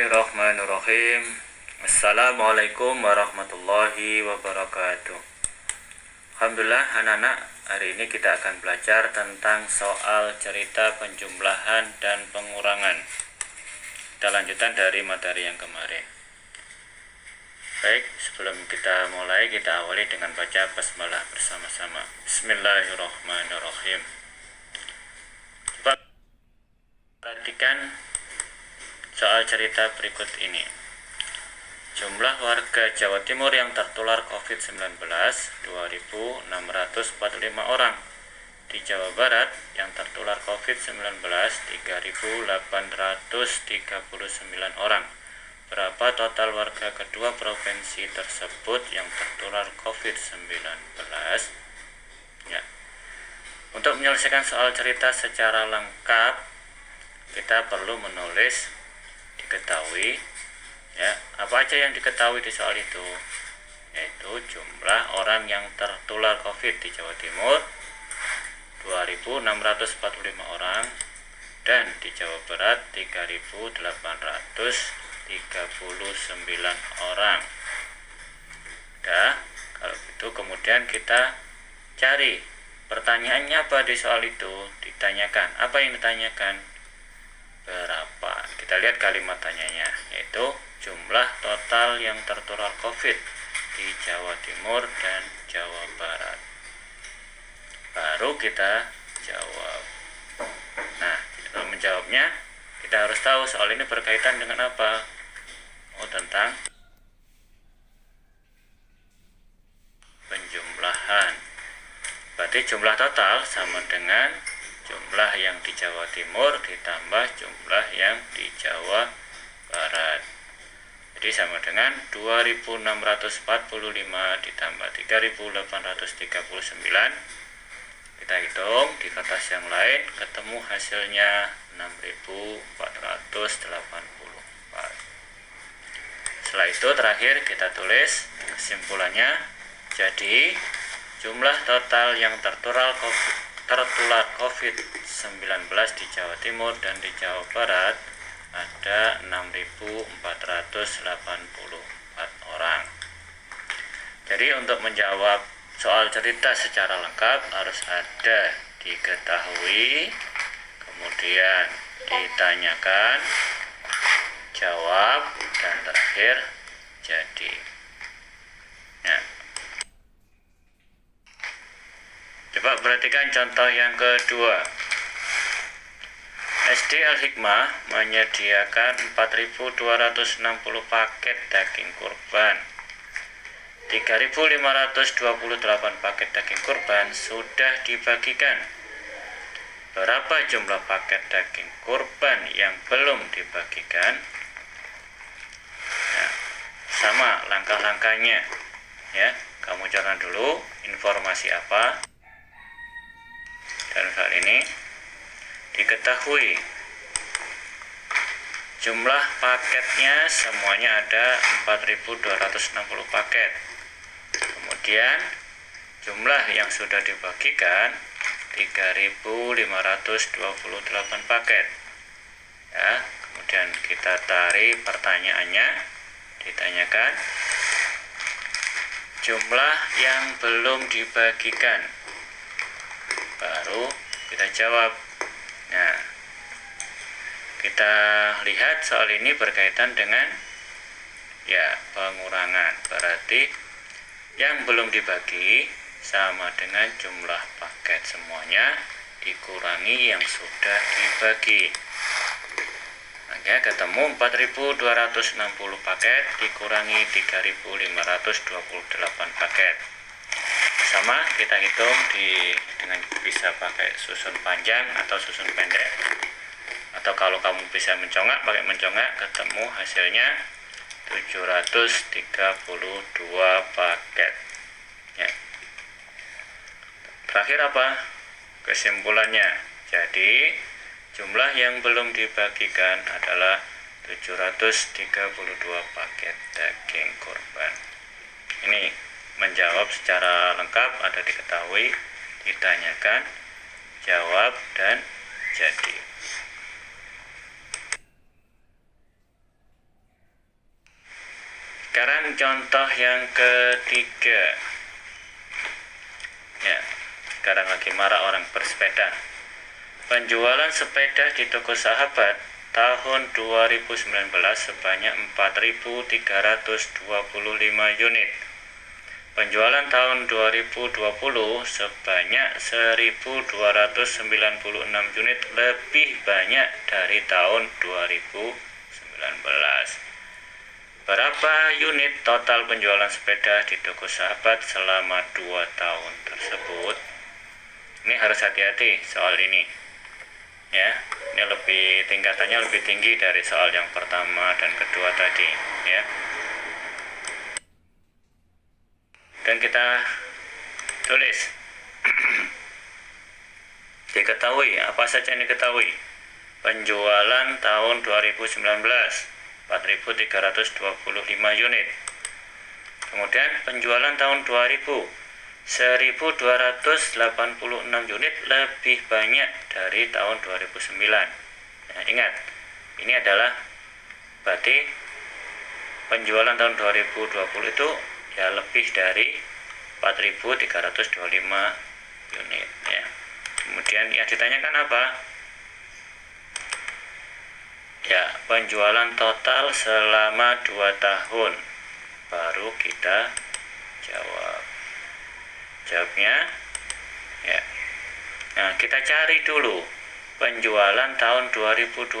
Bismillahirrahmanirrahim. Assalamualaikum warahmatullahi wabarakatuh. Alhamdulillah anak-anak, hari ini kita akan belajar tentang soal cerita penjumlahan dan pengurangan. Kita lanjutan dari materi yang kemarin. Baik, sebelum kita mulai, kita awali dengan baca basmalah bersama-sama. Bismillahirrahmanirrahim. Coba perhatikan soal cerita berikut ini. Jumlah warga Jawa Timur yang tertular COVID-19 2.645 orang. Di Jawa Barat yang tertular COVID-19 3.839 orang. Berapa total warga kedua provinsi tersebut yang tertular COVID-19? Ya. Untuk menyelesaikan soal cerita secara lengkap, kita perlu menulis diketahui, ya, apa aja yang diketahui di soal itu, yaitu jumlah orang yang tertular COVID di Jawa Timur 2.645 orang, dan di Jawa Barat 3.839 orang. Nah, kalau gitu kemudian kita cari pertanyaannya apa di soal itu. Ditanyakan, apa yang ditanyakan? Berapa? Kita lihat kalimat tanyanya, yaitu jumlah total yang tertular COVID di Jawa Timur dan Jawa Barat. Baru kita jawab. Nah, dalam menjawabnya, kita harus tahu soal ini berkaitan dengan apa. Tentang penjumlahan. Berarti jumlah total sama dengan jumlah yang di Jawa Timur ditambah jumlah yang di Jawa Barat. Jadi sama dengan 2.645 ditambah 3.839. Kita hitung di kertas yang lain, ketemu hasilnya 6.484. Setelah itu terakhir kita tulis kesimpulannya. Jadi jumlah total yang tertular COVID-19 di Jawa Timur dan di Jawa Barat ada 6.484 orang. Jadi untuk menjawab soal cerita secara lengkap harus ada diketahui, kemudian ditanyakan, jawab, dan terakhir jadi. Nah, coba perhatikan contoh yang kedua. SD Al-Hikmah menyediakan 4.260 paket daging kurban. 3.528 paket daging kurban sudah dibagikan. Berapa jumlah paket daging kurban yang belum dibagikan? Nah, sama langkah-langkahnya, ya. Kamu catat dulu informasi apa. Dan hal ini diketahui jumlah paketnya semuanya ada 4.260 paket. Kemudian jumlah yang sudah dibagikan 3.528 paket. Ya, kemudian kita tarik pertanyaannya, ditanyakan jumlah yang belum dibagikan. Baru kita jawab. Nah, kita lihat soal ini berkaitan dengan pengurangan. Berarti yang belum dibagi sama dengan jumlah paket semuanya dikurangi yang sudah dibagi. Maka ketemu 4.260 paket dikurangi 3.528 paket. Sama kita hitung dengan bisa pakai susun panjang atau susun pendek, atau kalau kamu bisa mencongak pakai mencongak, ketemu hasilnya 732 paket. Ya. Terakhir apa? Kesimpulannya. Jadi jumlah yang belum dibagikan adalah 732 paket daging kurban. Ini menjawab secara lengkap, ada diketahui, ditanyakan, jawab, dan jadi. contoh yang ketiga. Ya, sekarang lagi marak orang bersepeda. Penjualan sepeda di toko Sahabat tahun 2019 sebanyak 4.325 unit. Penjualan tahun 2020 sebanyak 1.296 unit, lebih banyak dari tahun 2019. Berapa unit total penjualan sepeda di toko Sahabat selama 2 tahun tersebut? Ini harus hati-hati soal ini. Ya, ini tingkatannya lebih tinggi dari soal yang pertama dan kedua tadi, ya. Dan kita tulis diketahui, apa saja yang diketahui? Penjualan tahun 2019 4.325 unit. Kemudian penjualan tahun 2000 1.286 unit, lebih banyak dari tahun 2009. Nah, ingat, ini adalah berarti penjualan tahun 2020 itu ya lebih dari 4.325 unit, ya. Kemudian yang ditanyakan apa? Ya, penjualan total selama 2 tahun. Baru kita jawab. Jawabnya ya. Nah, kita cari dulu penjualan tahun 2020.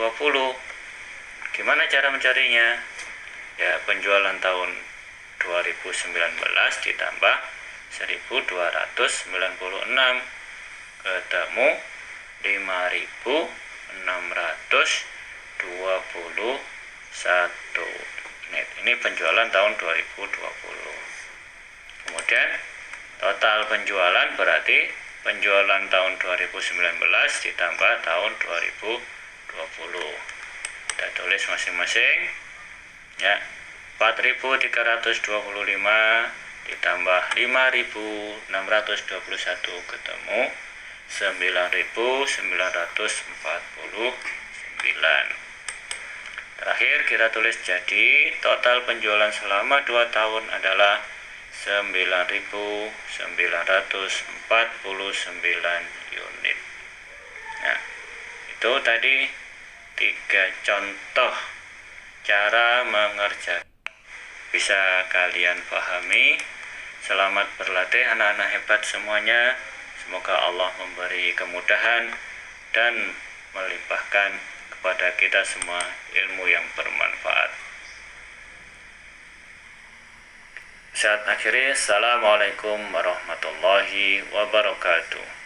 Gimana cara mencarinya? Ya, penjualan tahun 2019 ditambah 1.296 ketemu 5.621 unit. Ini penjualan tahun 2020. Kemudian total penjualan berarti penjualan tahun 2019 ditambah tahun 2020. Kita tulis masing-masing. Ya, 4.325 ditambah 5.621 ketemu 9.949. Terakhir kita tulis jadi total penjualan selama 2 tahun adalah 9.949 unit. Nah, itu tadi 3 contoh cara mengerjakan. Bisa kalian pahami. Selamat berlatih anak-anak hebat semuanya. Semoga Allah memberi kemudahan dan melimpahkan kepada kita semua ilmu yang bermanfaat. Saat akhirnya, Assalamualaikum warahmatullahi wabarakatuh.